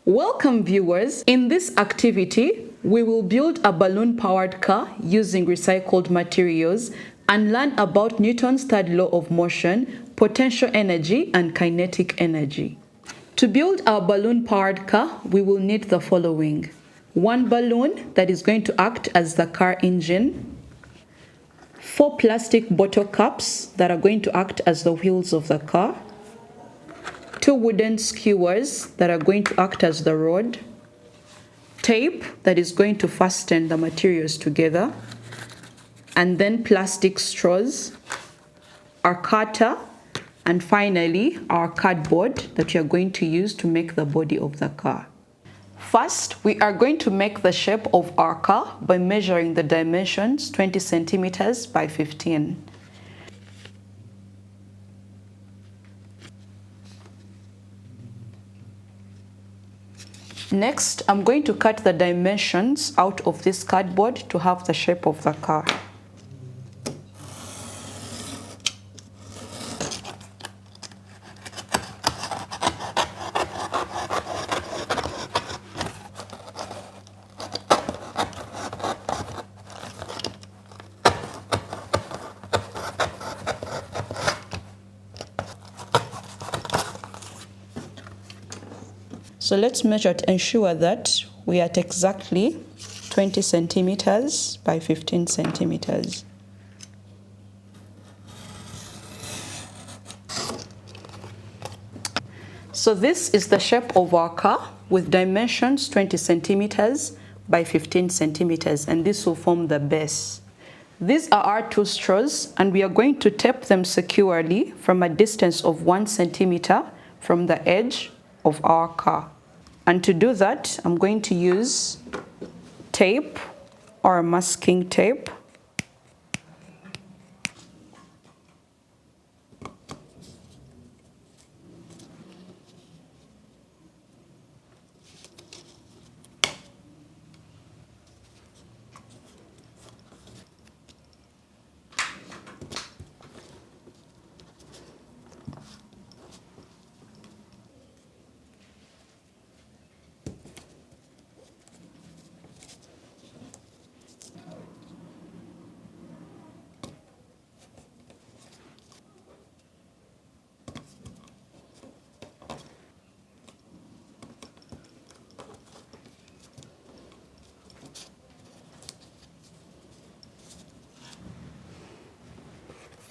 Welcome viewers. In this activity, we will build a balloon-powered car using recycled materials and learn about Newton's third law of motion, potential energy and kinetic energy. To build our balloon-powered car, we will need the following. One balloon that is going to act as the car engine, 4 plastic bottle caps that are going to act as the wheels of the car, 2 wooden skewers that are going to act as the rod, tape that is going to fasten the materials together, and then plastic straws, our cutter, and finally our cardboard that we are going to use to make the body of the car. First, we are going to make the shape of our car by measuring the dimensions 20 centimeters by 15. Next, I'm going to cut the dimensions out of this cardboard to have the shape of the car. So let's measure to ensure that we are at exactly 20 centimeters by 15 centimeters. So this is the shape of our car with dimensions 20 centimeters by 15 centimeters, and this will form the base. These are our 2 straws, and we are going to tape them securely from a distance of 1 centimeter from the edge of our car. And to do that, I'm going to use tape or masking tape.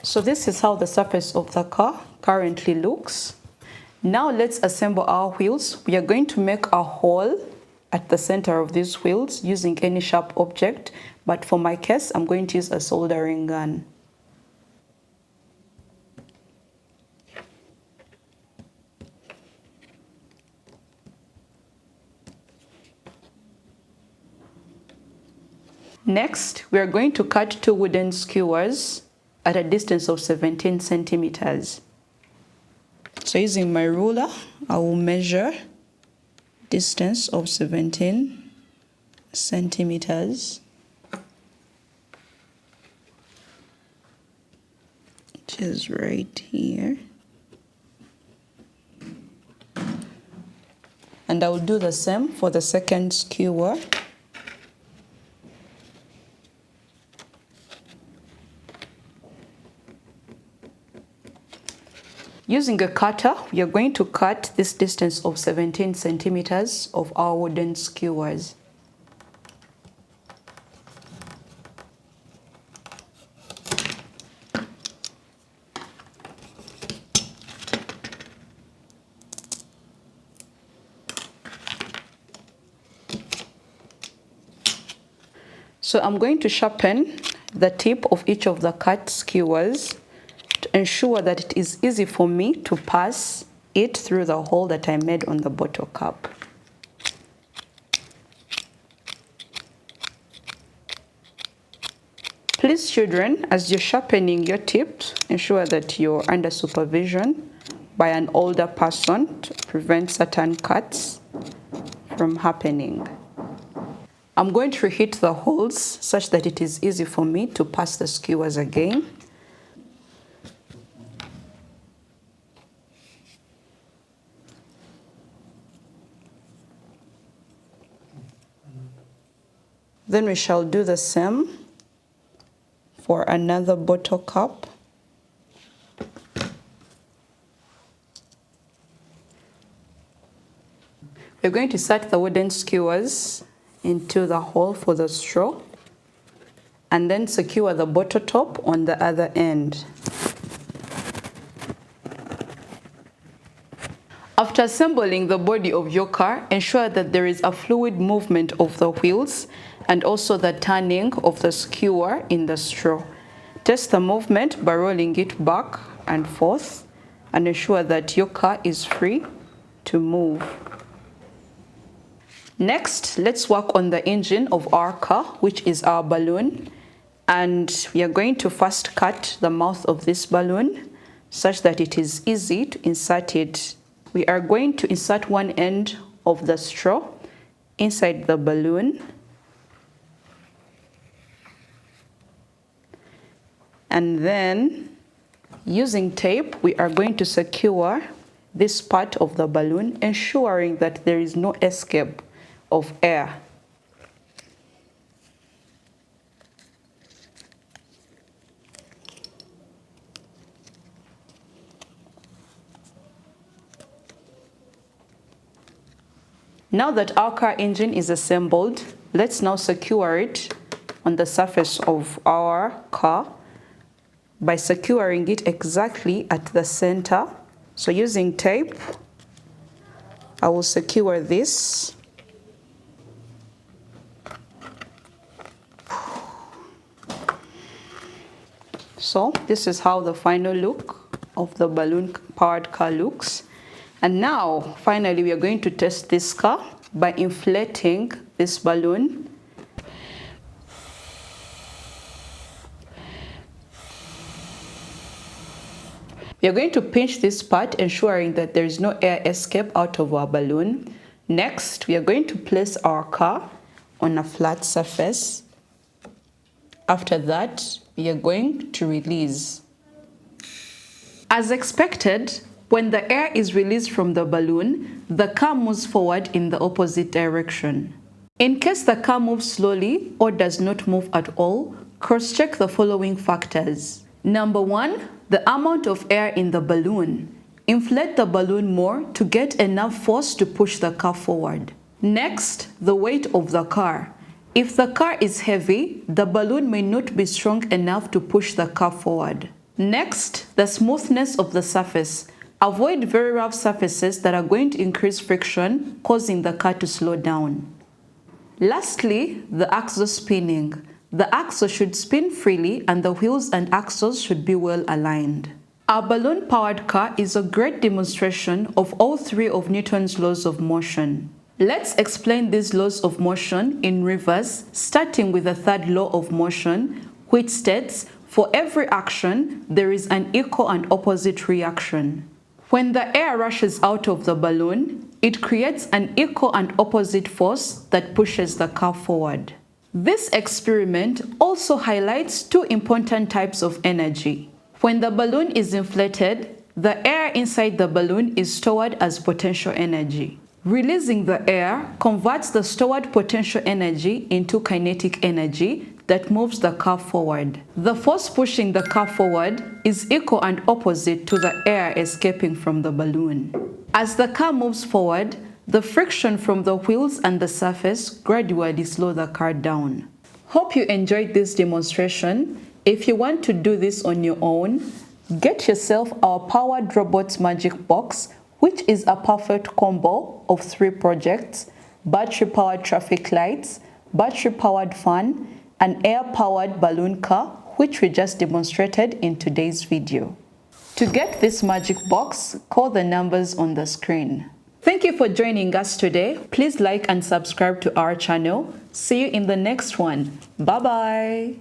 So this is how the surface of the car currently looks. Now let's assemble our wheels. We are going to make a hole at the center of these wheels using any sharp object, but for my case, I'm going to use a soldering gun. Next, we are going to cut 2 wooden skewers at a distance of 17 centimeters. So using my ruler, I will measure distance of 17 centimeters, which is right here. And I will do the same for the second skewer. Using a cutter, we are going to cut this distance of 17 centimeters of our wooden skewers. So I'm going to sharpen the tip of each of the cut skewers to ensure that it is easy for me to pass it through the hole that I made on the bottle cap. Please, children, as you're sharpening your tips, ensure that you're under supervision by an older person to prevent certain cuts from happening. I'm going to reheat the holes such that it is easy for me to pass the skewers again. Then we shall do the same for another bottle cap. We're going to insert the wooden skewers into the hole for the straw and then secure the bottle top on the other end. After assembling the body of your car, ensure that there is a fluid movement of the wheels and also the turning of the skewer in the straw. Test the movement by rolling it back and forth and ensure that your car is free to move. Next, let's work on the engine of our car, which is our balloon. And we are going to first cut the mouth of this balloon such that it is easy to insert it. We are going to insert one end of the straw inside the balloon. And then, using tape, we are going to secure this part of the balloon, ensuring that there is no escape of air. Now that our car engine is assembled, let's now secure it on the surface of our car by securing it exactly at the center. So using tape, I will secure this. So this is how the final look of the balloon-powered car looks. And now, finally, we are going to test this car by inflating this balloon. We are going to pinch this part, ensuring that there is no air escape out of our balloon. Next, we are going to place our car on a flat surface. After that, we are going to release. As expected, when the air is released from the balloon, the car moves forward in the opposite direction. In case the car moves slowly or does not move at all, cross-check the following factors. Number 1, the amount of air in the balloon. Inflate the balloon more to get enough force to push the car forward. Next, the weight of the car. If the car is heavy, the balloon may not be strong enough to push the car forward. Next, the smoothness of the surface. Avoid very rough surfaces that are going to increase friction, causing the car to slow down. Lastly, the axle spinning. The axle should spin freely and the wheels and axles should be well aligned. Our balloon-powered car is a great demonstration of all three of Newton's laws of motion. Let's explain these laws of motion in reverse, starting with the third law of motion, which states, for every action, there is an equal and opposite reaction. When the air rushes out of the balloon, it creates an equal and opposite force that pushes the car forward. This experiment also highlights two important types of energy. When the balloon is inflated, the air inside the balloon is stored as potential energy. Releasing the air converts the stored potential energy into kinetic energy that moves the car forward. The force pushing the car forward is equal and opposite to the air escaping from the balloon. As the car moves forward, the friction from the wheels and the surface gradually slows the car down. Hope you enjoyed this demonstration. If you want to do this on your own, get yourself our Powered Robots Magic Box, which is a perfect combo of 3 projects: battery-powered traffic lights, battery-powered fan, an air-powered balloon car, which we just demonstrated in today's video. To get this magic box, call the numbers on the screen. Thank you for joining us today. Please like and subscribe to our channel. See you in the next one. Bye-bye.